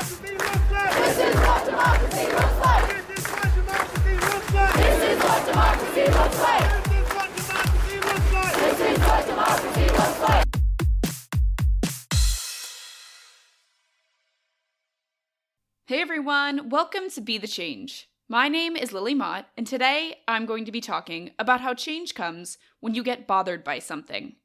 democracy looks like. This is what democracy looks like. This is what democracy looks like. This is what democracy looks like. This is what democracy looks like. This is what democracy looks like. Hey everyone, welcome to Be the Change. My name is Lily Mott, and today I'm going to be talking about how change comes when you get bothered by something.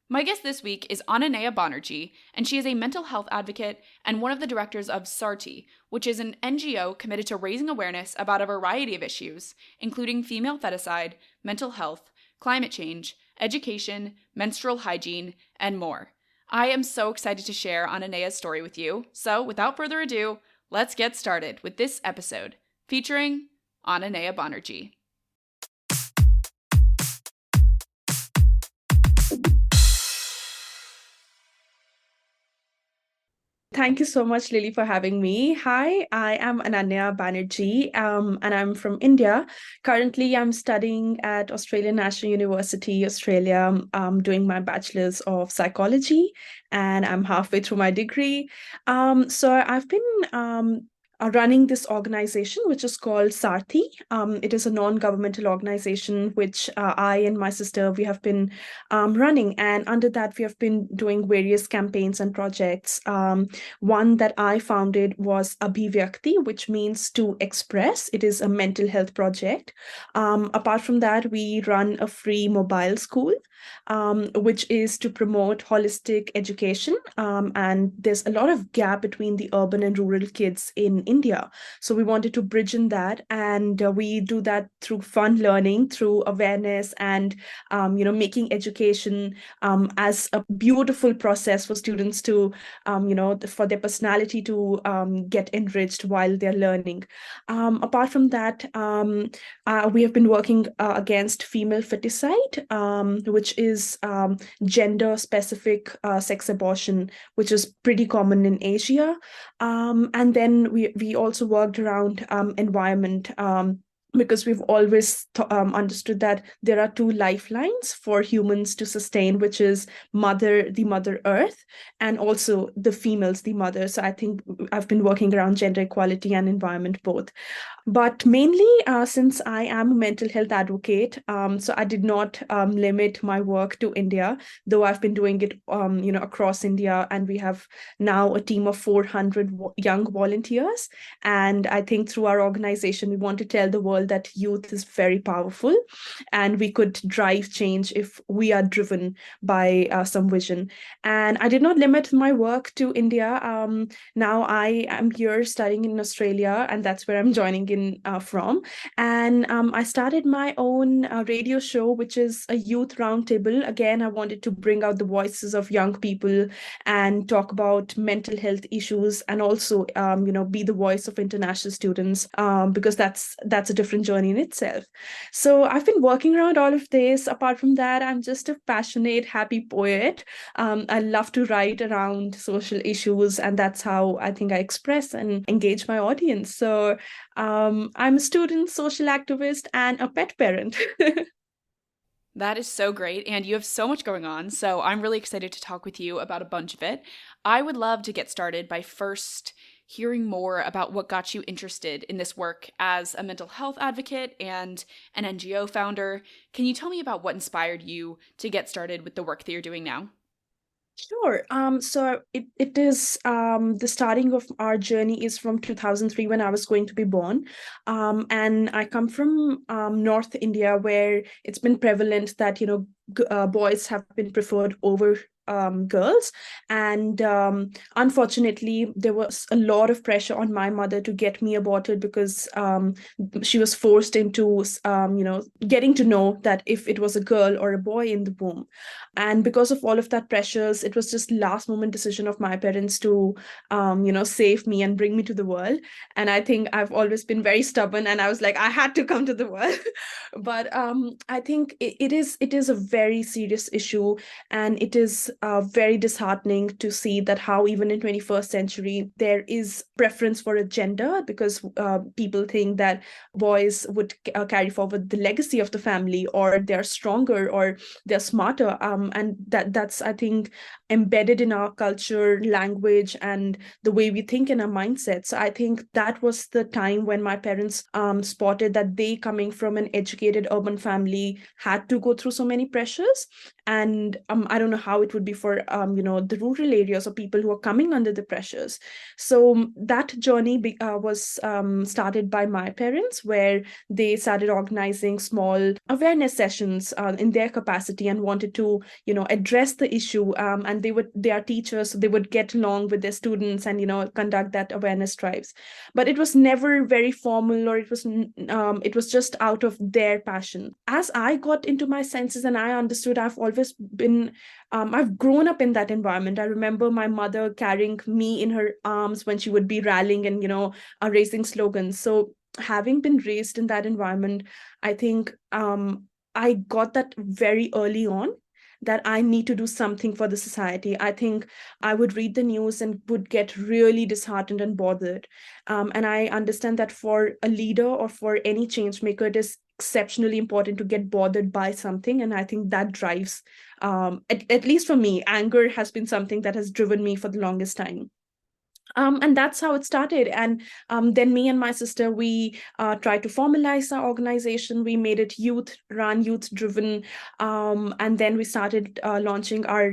My guest this week is Ananya Banerjee, and she is a mental health advocate and one of the directors of SARTI, which is an NGO committed to raising awareness about a variety of issues, including female feticide, mental health, climate change, education, menstrual hygiene, and more. I am so excited to share Ananya's story with you, so without further ado, let's get started with this episode, featuring Ananya Banerjee. Thank you so much, Lily, for having me. Hi, I am Ananya Banerjee, and I'm from India. Currently, I'm studying at Australian National University, Australia, doing my bachelor's of psychology, and I'm halfway through my degree. So I've been running this organization, which is called SARTI. It is a non-governmental organization which I and my sister, we have been running. And under that, we have been doing various campaigns and projects. One that I founded was Abhivyakti, which means to express. It is a mental health project. Apart from that, we run a free mobile school, which is to promote holistic education. And there's a lot of gap between the urban and rural kids in India. So we wanted to bridge in that. And we do that through fun learning, through awareness, and making education as a beautiful process for students to for their personality to get enriched while they're learning. Apart from that, we have been working against female feticide, which is gender-specific sex abortion, which is pretty common in Asia. And then we also worked around environment. Because we've always understood that there are two lifelines for humans to sustain, which is the mother earth, and also the females, the mother. So I think I've been working around gender equality and environment both. But mainly, since I am a mental health advocate, so I did not limit my work to India, though I've been doing it, across India, and we have now a team of 400 young volunteers. And I think through our organization, we want to tell the world that youth is very powerful, and we could drive change if we are driven by some vision. And I did not limit my work to India. Now I am here studying in Australia, and that's where I'm joining in from. And I started my own radio show, which is a youth roundtable. Again, I wanted to bring out the voices of young people and talk about mental health issues, and also, be the voice of international students, because that's a different journey in itself. So I've been working around all of this. Apart from that, I'm just a passionate, happy poet. I love to write around social issues, and that's how I think I express and engage my audience. So I'm a student, social activist, and a pet parent. That is so great, and you have so much going on, so I'm really excited to talk with you about a bunch of it. I would love to get started by first hearing more about what got you interested in this work as a mental health advocate and an NGO founder. Can you tell me about what inspired you to get started with the work that you're doing now? Sure. So it is the starting of our journey is from 2003 when I was going to be born. And I come from North India, where it's been prevalent that, boys have been preferred over girls. And unfortunately, there was a lot of pressure on my mother to get me aborted, because she was forced into, getting to know that if it was a girl or a boy in the womb. And because of all of that pressures, it was just last moment decision of my parents to, save me and bring me to the world. And I think I've always been very stubborn, and I was like, I had to come to the world. But I think it is a very serious issue, and it is very disheartening to see that how even in 21st century there is preference for a gender, because people think that boys would carry forward the legacy of the family, or they're stronger, or they're smarter, and that's, I think, embedded in our culture, language, and the way we think in our mindset. So I think that was the time when my parents spotted that they, coming from an educated urban family, had to go through so many pressures. And I don't know how it would be for the rural areas or people who are coming under the pressures. So that journey was started by my parents, where they started organizing small awareness sessions in their capacity and wanted to address the issue. And they are teachers, so they would get along with their students and conduct that awareness drives. But it was never very formal, or it was just out of their passion. As I got into my senses and I understood, I've grown up in that environment. I remember my mother carrying me in her arms when she would be rallying and raising slogans. So having been raised in that environment, I think I got that very early on, that I need to do something for the society. I think I would read the news and would get really disheartened and bothered. And I understand that for a leader or for any change maker, it is exceptionally important to get bothered by something. And I think that drives, at least for me, anger has been something that has driven me for the longest time. And that's how it started. And then me and my sister, we tried to formalize our organization. We made it youth run, youth driven. And then we started launching our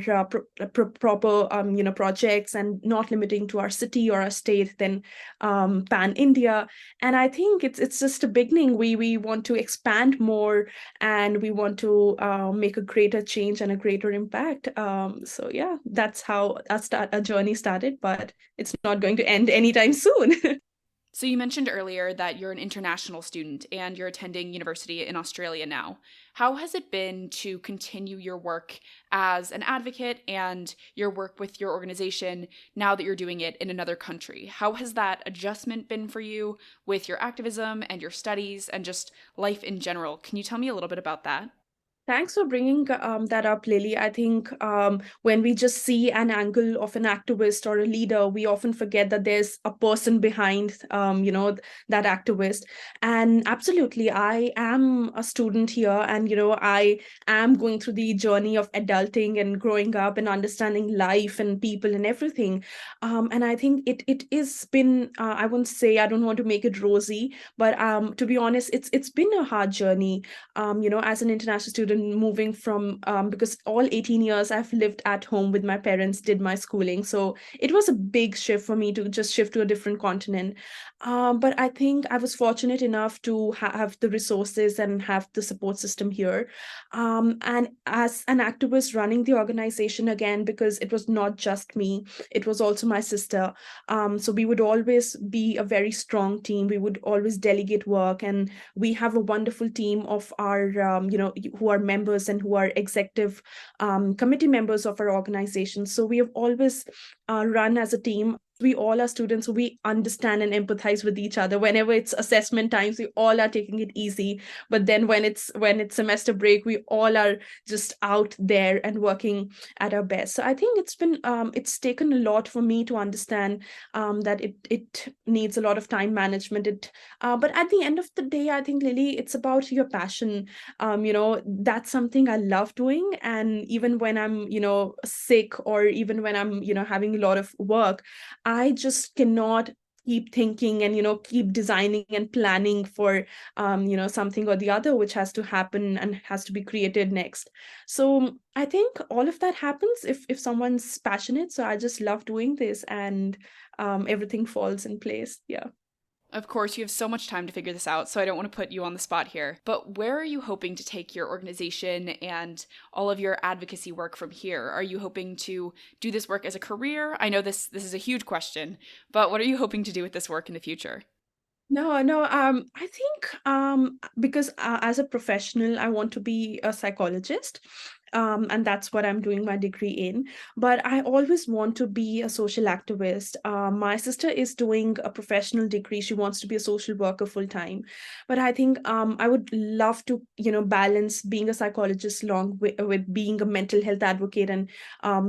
proper, projects, and not limiting to our city or our state, then pan India. And I think it's just a beginning. We want to expand more, and we want to make a greater change and a greater impact. So yeah, that's how our journey started, but it's not going to end anytime soon. So you mentioned earlier that you're an international student and you're attending university in Australia now. How has it been to continue your work as an advocate and your work with your organization now that you're doing it in another country? How has that adjustment been for you with your activism and your studies and just life in general? Can you tell me a little bit about that? Thanks for bringing that up, Lily. I think when we just see an angle of an activist or a leader, we often forget that there's a person behind, that activist. And absolutely, I am a student here, and I am going through the journey of adulting and growing up and understanding life and people and everything. And I think it is been. I won't say, I don't want to make it rosy, but to be honest, it's been a hard journey. As an international student, moving from, because all 18 years I've lived at home with my parents, did my schooling. So it was a big shift for me to just shift to a different continent. But I think I was fortunate enough to have the resources and have the support system here. And as an activist running the organization again, because it was not just me, it was also my sister. So we would always be a very strong team. We would always delegate work, and we have a wonderful team of our, who are members and who are executive committee members of our organization. So we have always run as a team. We all are students, so we understand and empathize with each other. Whenever it's assessment times, we all are taking it easy. But then when it's semester break, we all are just out there and working at our best. So I think it's taken a lot for me to understand that it needs a lot of time management. But at the end of the day, I think, Lily, it's about your passion. That's something I love doing. And even when I'm sick, or even when I'm having a lot of work, I just cannot keep thinking and keep designing and planning for something or the other which has to happen and has to be created next. So I think all of that happens if someone's passionate. So I just love doing this, and everything falls in place. Yeah. Of course, you have so much time to figure this out, so I don't want to put you on the spot here. But where are you hoping to take your organization and all of your advocacy work from here? Are you hoping to do this work as a career? I know this is a huge question, but what are you hoping to do with this work in the future? No. I think because as a professional, I want to be a psychologist. And that's what I'm doing my degree in. But I always want to be a social activist. My sister is doing a professional degree. She wants to be a social worker full time. But I think I would love to, balance being a psychologist along with being a mental health advocate, and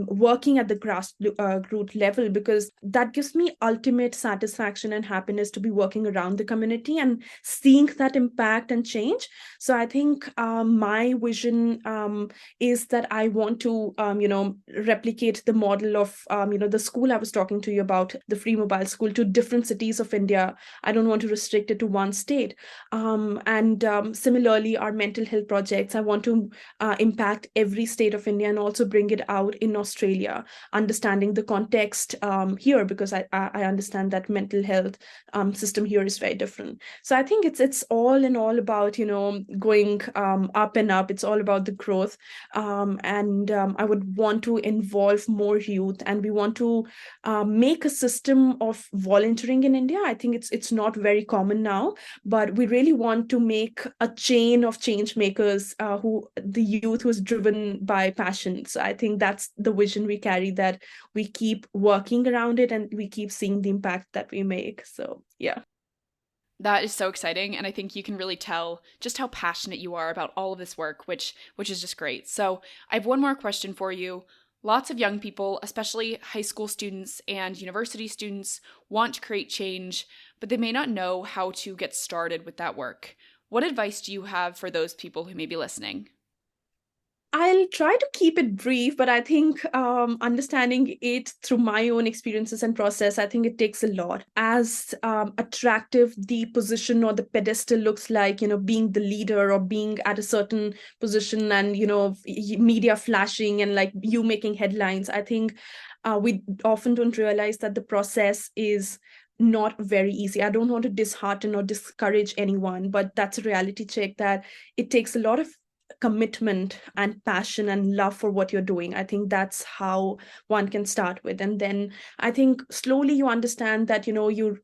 working at the grassroots level, because that gives me ultimate satisfaction and happiness to be working around the community and seeing that impact and change. So I think my vision is is that I want to, replicate the model of, the school I was talking to you about, the free mobile school, to different cities of India. I don't want to restrict it to one state. And similarly, our mental health projects, I want to impact every state of India and also bring it out in Australia, understanding the context here, because I understand that mental health system here is very different. So I think it's all in all about, going up and up. It's all about the growth. And I would want to involve more youth, and we want to make a system of volunteering in India. I think it's not very common now, but we really want to make a chain of change makers, who the youth who is driven by passion. So I think that's the vision we carry, that we keep working around it and we keep seeing the impact that we make. So yeah. That is so exciting, and I think you can really tell just how passionate you are about all of this work, which is just great. So I have one more question for you. Lots of young people, especially high school students and university students, want to create change, but they may not know how to get started with that work. What advice do you have for those people who may be listening? I'll try to keep it brief, but I think understanding it through my own experiences and process, I think it takes a lot. As attractive the position or the pedestal looks like, being the leader or being at a certain position, and, media flashing and like you making headlines, I think we often don't realize that the process is not very easy. I don't want to dishearten or discourage anyone, but that's a reality check, that it takes a lot of commitment and passion and love for what you're doing. I think that's how one can start with. And then I think slowly you understand that, you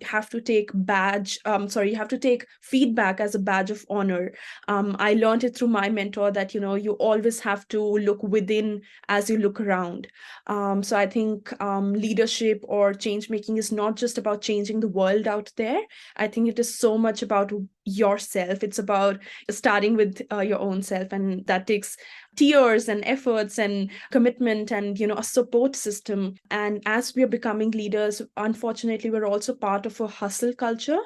have to take you have to take feedback as a badge of honor. I learned it through my mentor that, you always have to look within as you look around. So I think leadership or change making is not just about changing the world out there. I think it is so much about yourself. It's about starting with your own self, and that takes tears and efforts and commitment and, a support system. And as we are becoming leaders, unfortunately, we're also part of a hustle culture,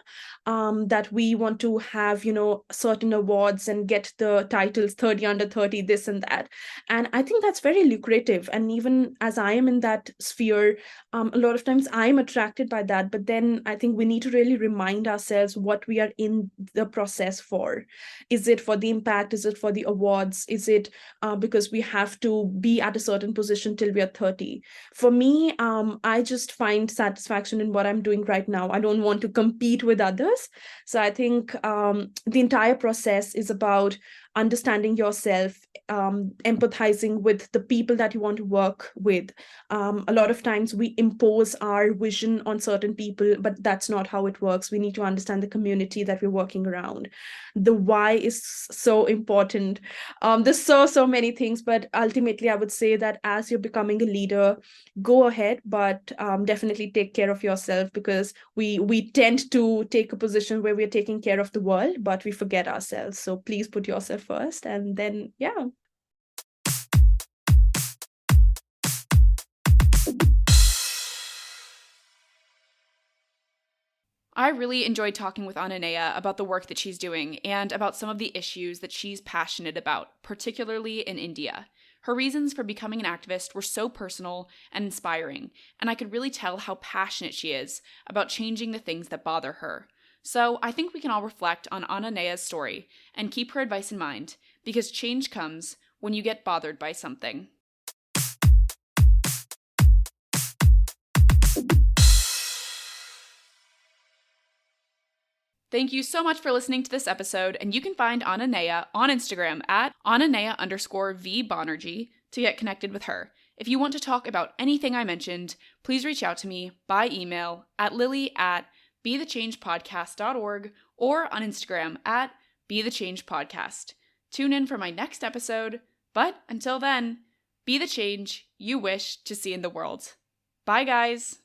that we want to have, certain awards and get the titles 30 under 30, this and that. And I think that's very lucrative. And even as I am in that sphere, a lot of times I'm attracted by that. But then I think we need to really remind ourselves what we are in the process for. Is it for the impact? Is it for the awards? Is it because we have to be at a certain position till we are 30? For me, I just find satisfaction in what I'm doing right now. I don't want to compete with others. So I think the entire process is about understanding yourself, empathizing with the people that you want to work with. A lot of times we impose our vision on certain people, but that's not how it works. We need to understand the community that we're working around. The why is so important. There's so many things, but ultimately I would say that as you're becoming a leader, go ahead, but definitely take care of yourself, because we tend to take a position where we're taking care of the world, but we forget ourselves. So please put yourself first, and then yeah. I really enjoyed talking with Ananya about the work that she's doing and about some of the issues that she's passionate about, particularly in India. Her reasons for becoming an activist were so personal and inspiring, and I could really tell how passionate she is about changing the things that bother her. So I think we can all reflect on Ananya's story and keep her advice in mind, because change comes when you get bothered by something. Thank you so much for listening to this episode, and you can find Ananya on Instagram at Ananya_V Banerjee to get connected with her. If you want to talk about anything I mentioned, please reach out to me by email at lily@bethechangepodcast.org or on Instagram at bethechangepodcast. Tune in for my next episode, but until then, be the change you wish to see in the world. Bye, guys!